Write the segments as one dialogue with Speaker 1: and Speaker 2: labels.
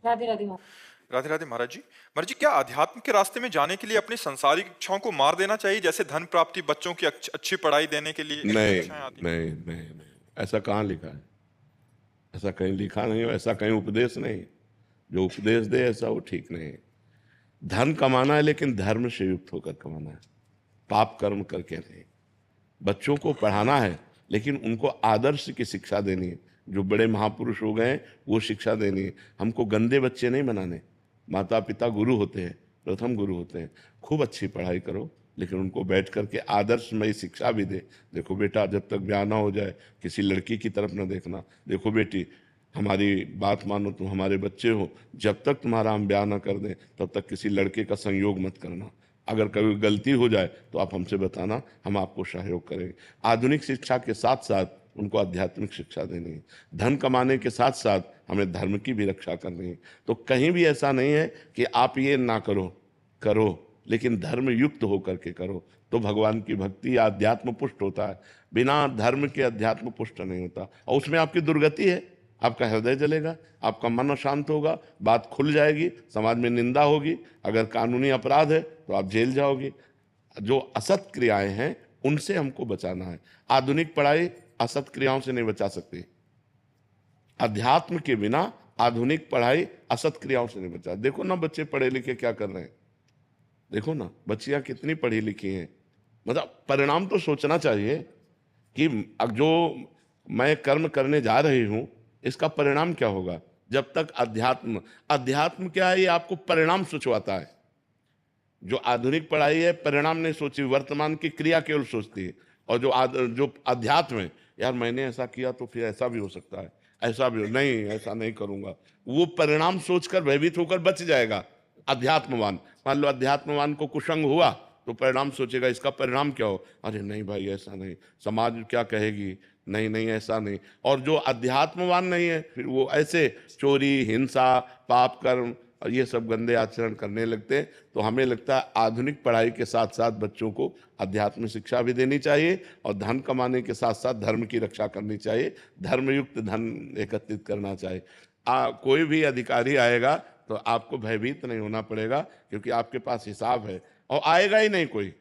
Speaker 1: राधे राधे
Speaker 2: राधे राधे महाराज जी। महाराज जी, क्या अध्यात्म के रास्ते में जाने के लिए अपनी सांसारिक इच्छाओं को मार देना चाहिए, जैसे धन प्राप्ति, बच्चों की अच्छी पढ़ाई देने के लिए ऐसी
Speaker 3: नहीं
Speaker 2: इच्छाएं आती हैं?
Speaker 3: नहीं नहीं नहीं, ऐसा कहाँ लिखा है? ऐसा कहीं लिखा नहीं है, ऐसा कहीं उपदेश नहीं। जो उपदेश दे ऐसा वो ठीक नहीं है। धन कमाना है लेकिन धर्म से युक्त होकर कमाना है, पाप कर्म करके नहीं। बच्चों को पढ़ाना है लेकिन उनको आदर्श की शिक्षा देनी है। जो बड़े महापुरुष हो गए वो शिक्षा देनी है। हमको गंदे बच्चे नहीं बनाने। माता पिता गुरु होते हैं, प्रथम गुरु होते हैं। खूब अच्छी पढ़ाई करो लेकिन उनको बैठ करके आदर्शमय शिक्षा भी दे। देखो बेटा, जब तक ब्याह ना हो जाए किसी लड़की की तरफ ना देखना। देखो बेटी, हमारी बात मानो, तुम हमारे बच्चे हो, जब तक तुम्हारा हम ब्याह ना कर दें तब तक किसी लड़के का संयोग मत करना। अगर कभी गलती हो जाए तो आप हमसे बताना, हम आपको सहयोग करेंगे। आधुनिक शिक्षा के साथ साथ उनको आध्यात्मिक शिक्षा देनी है। धन कमाने के साथ साथ हमें धर्म की भी रक्षा करनी है। तो कहीं भी ऐसा नहीं है कि आप ये ना करो, करो लेकिन धर्म युक्त होकर के करो, तो भगवान की भक्ति अध्यात्म पुष्ट होता है। बिना धर्म के अध्यात्म पुष्ट नहीं होता, और उसमें आपकी दुर्गति है। आपका हृदय जलेगा, आपका मन अशांत होगा, बात खुल जाएगी, समाज में निंदा होगी। अगर कानूनी अपराध है तो आप जेल जाओगे। जो असत क्रियाएं हैं उनसे हमको बचाना है। आधुनिक पढ़ाई असत क्रियाओं से नहीं बचा सकती। अध्यात्म के बिना आधुनिक पढ़ाई असत क्रियाओं से नहीं बचा। देखो ना बच्चे पढ़े लिखे क्या कर रहे हैं, देखो ना बच्चियां कितनी पढ़ी लिखी हैं। मतलब परिणाम तो सोचना चाहिए कि अब जो मैं कर्म करने जा रही हूं इसका परिणाम क्या होगा। जब तक अध्यात्म, अध्यात्म क्या है, ये आपको परिणाम सोचवाता है। जो आधुनिक पढ़ाई है परिणाम नहीं सोची, वर्तमान की क्रिया केवल सोचती है। और जो अध्यात्म है, यार मैंने ऐसा किया तो फिर ऐसा भी हो सकता है, ऐसा भी हो, नहीं ऐसा नहीं करूंगा, वो परिणाम सोचकर भयभीत होकर बच जाएगा। अध्यात्मवान, मान लो अध्यात्मवान को कुसंग हुआ तो परिणाम सोचेगा, इसका परिणाम क्या हो, अरे नहीं भाई ऐसा नहीं, समाज क्या कहेगी, नहीं नहीं ऐसा नहीं। और जो अध्यात्मवान नहीं है फिर वो ऐसे चोरी, हिंसा, पाप कर्म और ये सब गंदे आचरण करने लगते हैं। तो हमें लगता है आधुनिक पढ़ाई के साथ साथ बच्चों को अध्यात्म शिक्षा भी देनी चाहिए, और धन कमाने के साथ साथ धर्म की रक्षा करनी चाहिए, धर्मयुक्त धन एकत्रित करना चाहिए। कोई भी अधिकारी आएगा तो आपको भयभीत नहीं होना पड़ेगा, क्योंकि आपके पास हिसाब है, और आएगा ही नहीं कोई।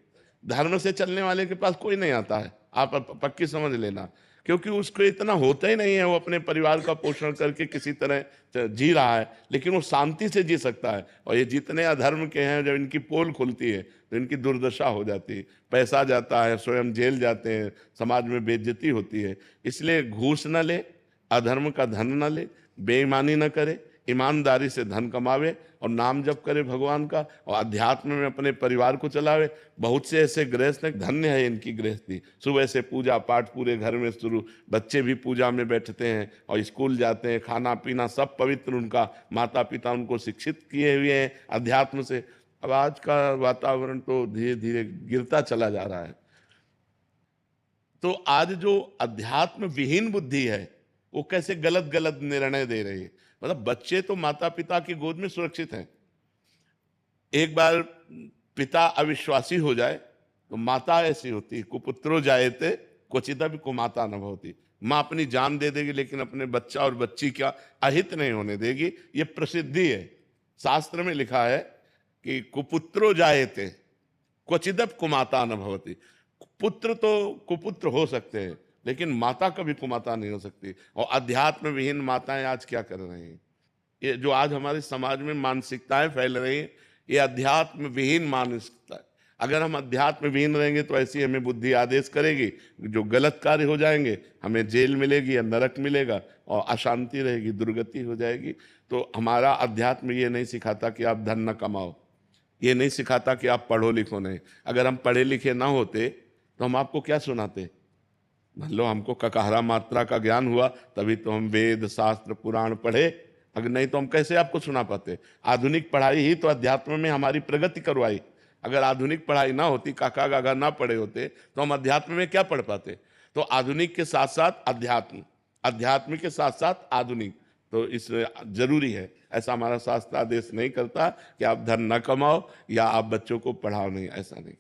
Speaker 3: धर्म से चलने वाले के पास कोई नहीं आता है, आप पक्की समझ लेना। क्योंकि उसको इतना होता ही नहीं है, वो अपने परिवार का पोषण करके किसी तरह जी रहा है, लेकिन वो शांति से जी सकता है। और ये जितने अधर्म के हैं, जब इनकी पोल खुलती है तो इनकी दुर्दशा हो जाती है, पैसा जाता है, स्वयं जेल जाते हैं, समाज में बेइज्जती होती है। इसलिए घूस न ले, अधर्म का धन न ले, बेईमानी न करे, ईमानदारी से धन कमावे और नाम जप करे भगवान का, और अध्यात्म में अपने परिवार को चलावे। बहुत से ऐसे गृहस्थ हैं, धन्य है इनकी गृहस्थी। सुबह से पूजा पाठ पूरे घर में शुरू, बच्चे भी पूजा में बैठते हैं और स्कूल जाते हैं, खाना पीना सब पवित्र, उनका माता पिता उनको शिक्षित किए हुए हैं अध्यात्म से। अब आज का वातावरण तो धीरे धीरे गिरता चला जा रहा है। तो आज जो अध्यात्म विहीन बुद्धि है वो कैसे गलत गलत निर्णय दे रही है। मतलब बच्चे तो माता पिता की गोद में सुरक्षित हैं। एक बार पिता अविश्वासी हो जाए तो माता ऐसी होती, कुपुत्रो जायते क्वचिदपि कुमाता न भवति। माँ अपनी जान दे देगी लेकिन अपने बच्चा और बच्ची का अहित नहीं होने देगी। ये प्रसिद्धि है, शास्त्र में लिखा है कि कुपुत्रो जायते क्वचिदपि कुमाता न भवति। पुत्र तो कुपुत्र हो सकते हैं लेकिन माता कभी कुमाता नहीं हो सकती। और अध्यात्म विहीन माताएं आज क्या कर रही हैं, ये जो आज हमारे समाज में मानसिकताएं फैल रही हैं, ये अध्यात्म विहीन मानसिकता है। अगर हम अध्यात्म विहीन रहेंगे तो ऐसी हमें बुद्धि आदेश करेगी, जो गलत कार्य हो जाएंगे हमें जेल मिलेगी या नरक मिलेगा, और अशांति रहेगी, दुर्गति हो जाएगी। तो हमारा अध्यात्म ये नहीं सिखाता कि आप धन न कमाओ, ये नहीं सिखाता कि आप पढ़ो लिखो नहीं। अगर हम पढ़े लिखे ना होते तो हम आपको क्या सुनाते। मान लो हमको ककाहरा मात्रा का ज्ञान हुआ तभी तो हम वेद शास्त्र पुराण पढ़े, अगर नहीं तो हम कैसे आपको सुना पाते। आधुनिक पढ़ाई ही तो अध्यात्म में हमारी प्रगति करवाई। अगर आधुनिक पढ़ाई ना होती, काका गागा ना पढ़े होते तो हम अध्यात्म में क्या पढ़ पाते। तो आधुनिक के साथ साथ अध्यात्म, अध्यात्म के साथ साथ आधुनिक, तो इस जरूरी है। ऐसा हमारा शास्त्र आदेश नहीं करता कि आप धन न कमाओ या आप बच्चों को पढ़ाओ नहीं, ऐसा नहीं।